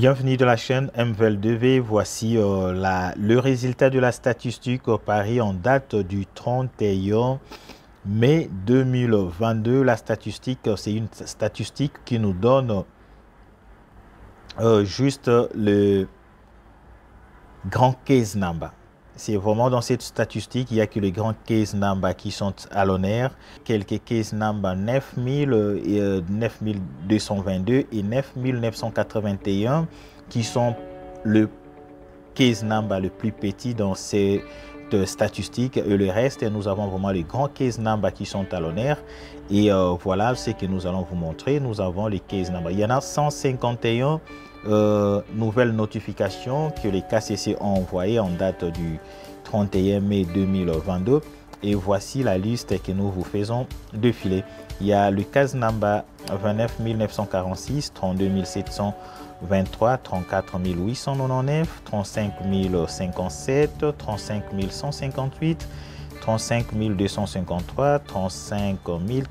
Bienvenue dans la chaîne MVL2V. Voici le résultat de la statistique au Paris en date du 31 mai 2022. La statistique, c'est une statistique qui nous donne juste le grand case number. C'est vraiment dans cette statistique, il n'y a que les grands case numbers qui sont à l'honneur. Quelques case numbers 9000, 9222 et 9981 qui sont le case number le plus petit dans cette statistique. Et le reste, nous avons vraiment les grands case numbers qui sont à l'honneur. Et voilà ce que nous allons vous montrer. Nous avons les case numbers. Il y en a 151 nouvelles notifications que les KCC ont envoyées en date du 31 mai 2022. Et voici la liste que nous vous faisons défiler. Il y a le case number 29 946, 32 723, 34 899, 35 057, 35 158, 35 253, 35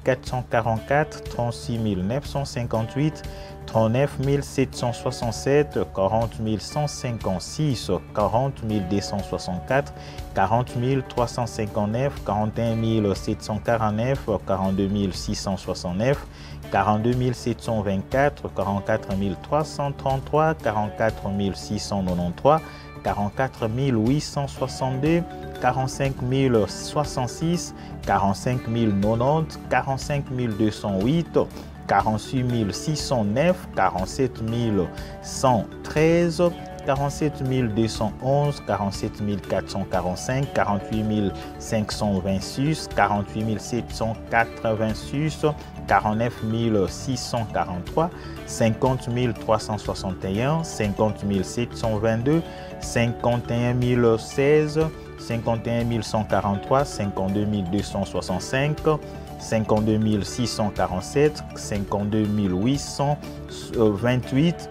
444, 36 958, 39 767, 40 156, 40 264, 40 359, 41 749, 42 669, 42 724, 44 333, 44 693, 44 862, 45 066, 45 090, 45 208, 48 609, 47 113, 47 211, 47 445, 48 526, 48 786, 49 643, 50 361, 50 722, 51 016, 51 143, 52 265, 52 647, 52 828,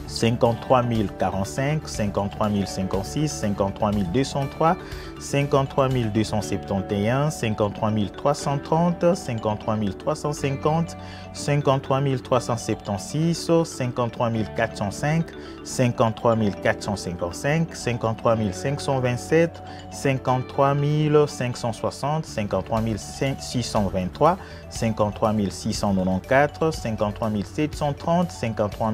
53 045, 53 056, 53 203, 53 271, 53 330, 53 350, 53 376, 53 405, 53 455, 53 527, 53 560, 53 623, 53 694, 53 730, 53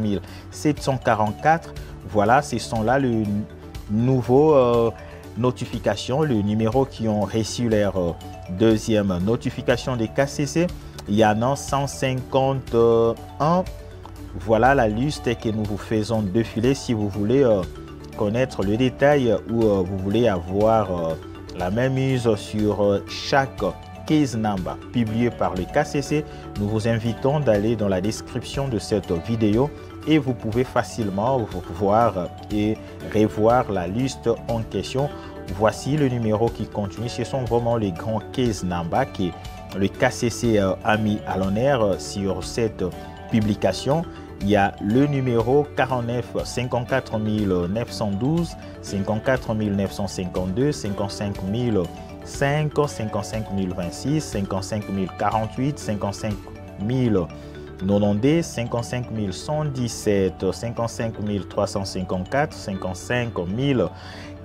744. Voilà, ce sont là le nouveau notification, le numéro qui ont reçu leur deuxième notification des KCC. Il y en a 151. Voilà la liste que nous vous faisons défiler. Si vous voulez connaître le détail ou vous voulez avoir la même mise sur chaque case number publié par le KCC, nous vous invitons d'aller dans la description de cette vidéo et vous pouvez facilement voir et revoir la liste en question. Voici le numéro qui continue. Ce sont vraiment les grands case number que le KCC a mis à l'honneur sur cette publication. Il y a le numéro 49 54 912, 54 952, 55 005, 55 026, 55 048, 55 090, 55 117, 55 354, 55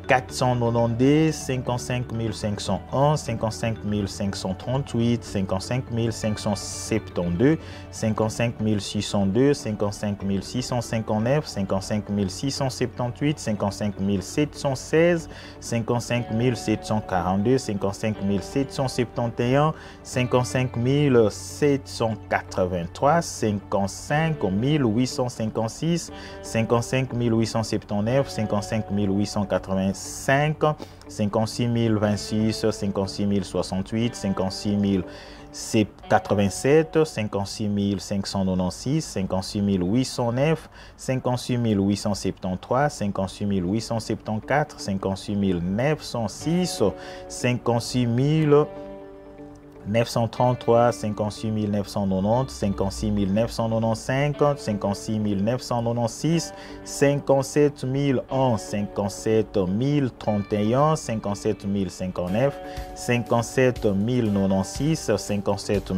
490, 55 501, 55 538, 55 572, 55 602, 55 659, 55 678, 55 716, 55 742, 55 771, 55 783, 55 856, 55 879, 55 885, 56 026, 56 068, 56 087, 56 596, 56 809, 56 873, 58 874, 58 906, 56 933, 56 990, 56 995, 56 996, 57 001, 57 031, 57 059, 57 096, 57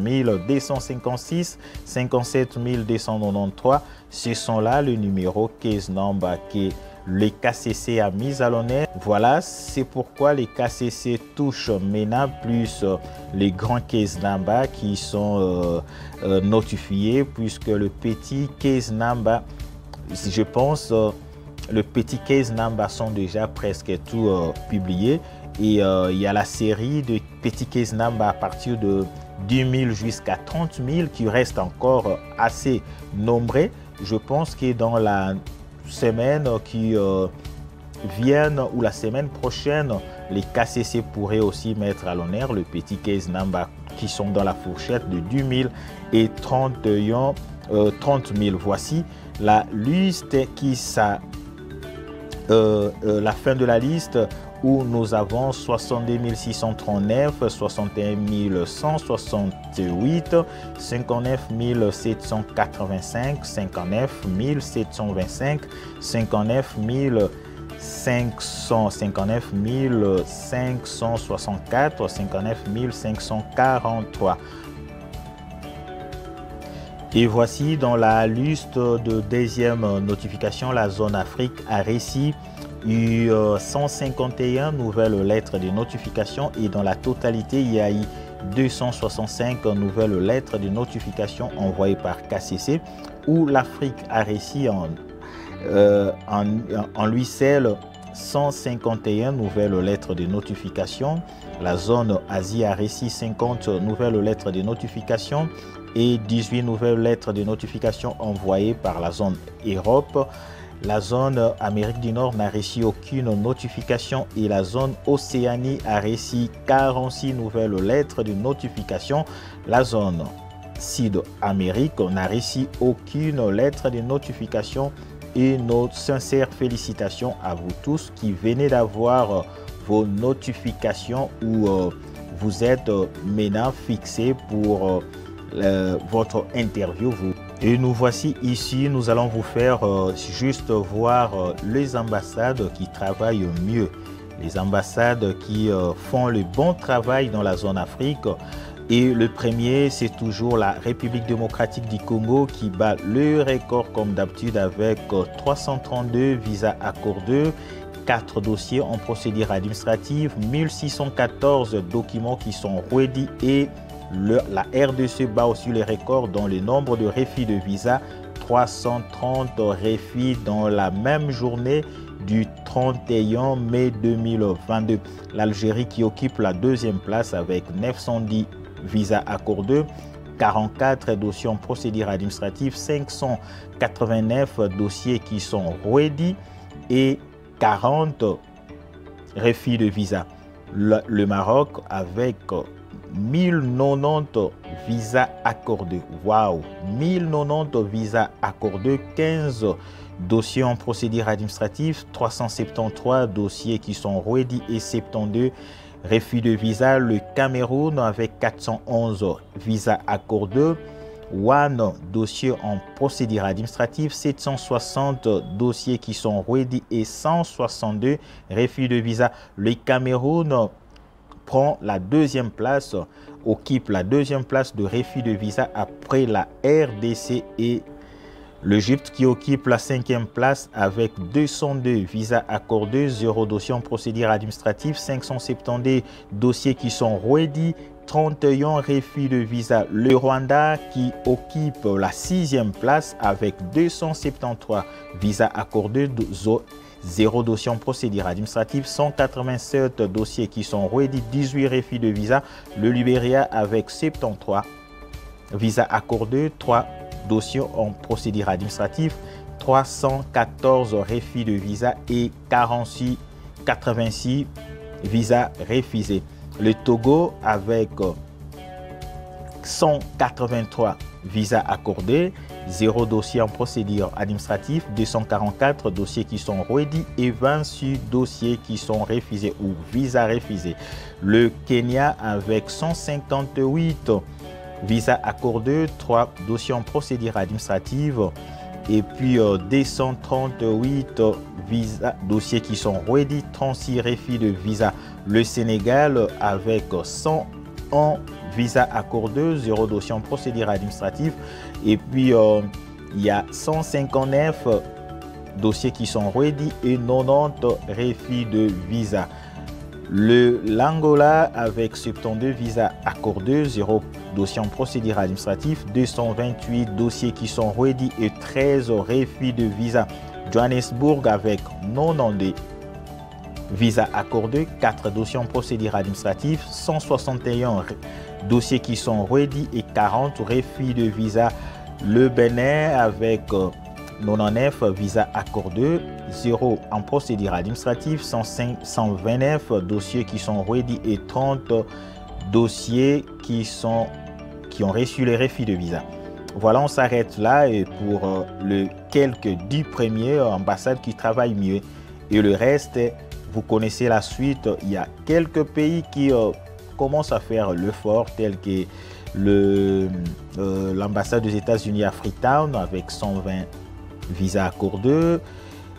256, 57 293. Ce sont là le numéro case number que le KCC a mis à l'honneur. Voilà, c'est pourquoi les KCC touchent maintenant plus les grands case number qui sont notifiés, puisque le petit case number, je pense, le petit case number sont déjà presque tout publiés. Et il y a la série de petits case number à partir de 10 000 jusqu'à 30 000 qui restent encore assez nombreux. Je pense que dans la semaine qui viennent ou la semaine prochaine, les KCC pourraient aussi mettre à l'honneur le petit case number qui sont dans la fourchette de 10 000 et 30 000. Voici la liste qui la fin de la liste où nous avons 62 639, 61 168, 59 785, 59 725, 59 559 564, 59 543. Et voici dans la liste de deuxième notification, la zone Afrique a reçu 151 nouvelles lettres de notification et dans la totalité, il y a eu 265 nouvelles lettres de notification envoyées par KCC, où l'Afrique a reçu en lui seul 151 nouvelles lettres de notification. La zone Asie a reçu 50 nouvelles lettres de notification et 18 nouvelles lettres de notification envoyées par la zone Europe. La zone Amérique du Nord n'a reçu aucune notification et la zone Océanie a reçu 46 nouvelles lettres de notification. La zone Sud-Amérique n'a reçu aucune lettre de notification et nos sincères félicitations à vous tous qui venez d'avoir vos notifications ou vous êtes maintenant fixés pour votre interview. Et nous voici ici, nous allons vous faire juste voir les ambassades qui travaillent mieux, les ambassades qui font le bon travail dans la zone Afrique. Et le premier, c'est toujours la République démocratique du Congo qui bat le record comme d'habitude avec 332 visas accordés, 4 dossiers en procédure administrative, 1614 documents qui sont ready et la RDC bat aussi les records dans le nombre de refus de visa, 330 refus dans la même journée du 31 mai 2022. L'Algérie qui occupe la deuxième place avec 910 visas accordés, 44 dossiers en procédure administrative, 589 dossiers qui sont ready et 40 refus de visa. Le Maroc avec 1090 visas accordés. Waouh! 1090 visas accordés, 15 dossiers en procédure administrative, 373 dossiers qui sont ready et 72 refus de visa. Le Cameroun avec 411 visas accordés, 1 dossier en procédure administrative, 760 dossiers qui sont ready et 162 refus de visa. Le Cameroun prend la deuxième place, occupe la deuxième place de refus de visa après la RDC et l'Égypte qui occupe la 5e place avec 202 visas accordés, 0 dossier en procédure administrative, 572 dossiers qui sont ready, 31 refus de visa. Le Rwanda qui occupe la 6e place avec 273 visas accordés, 0 dossier en procédure administrative, 187 dossiers qui sont ready, 18 refus de visa. Le Libéria avec 73 visas accordés, 3 dossiers en procédure administrative, 314 refus de visa et 86 visas refusés. Le Togo avec 183 visas accordés, 0 dossiers en procédure administrative, 244 dossiers qui sont ready et 28 dossiers qui sont refusés ou visa refusés. Le Kenya avec 158 visas accordés, 3 dossiers en procédure administrative et puis 238 dossiers qui sont ready, 36 refus de visa. Le Sénégal avec 101 visas accordés, 0 dossier en procédure administrative et puis il y a 159 dossiers qui sont ready et 90 refus de visa. L'Angola avec 72 visas accordés, 0 dossiers en procédure administrative, 228 dossiers qui sont ready et 13 refus de visa. Johannesburg avec 92 visas accordés, 4 dossiers en procédure administrative, 161 dossiers qui sont ready et 40 refus de visa. Le Bénin avec 99 visas accordés, 0 en procédure administrative, 129 dossiers qui sont ready et 30 dossiers qui ont reçu les refus de visa. Voilà, on s'arrête là et pour le quelques 10 premiers ambassades qui travaillent mieux et le reste, vous connaissez la suite. Il y a quelques pays qui commencent à faire l'effort tel que l'ambassade des États-Unis à Freetown avec 120 visas accordés,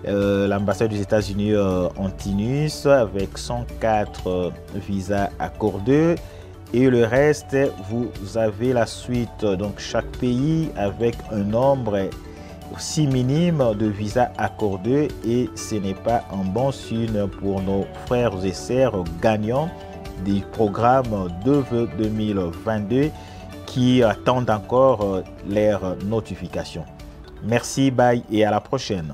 l'ambassade des États-Unis en Tunis avec 104 visas accordés et le reste, vous avez la suite. Donc chaque pays avec un nombre aussi minime de visas accordés et ce n'est pas un bon signe pour nos frères et sœurs gagnants du programme de vœux 2022 qui attendent encore leur notification. Merci, bye et à la prochaine.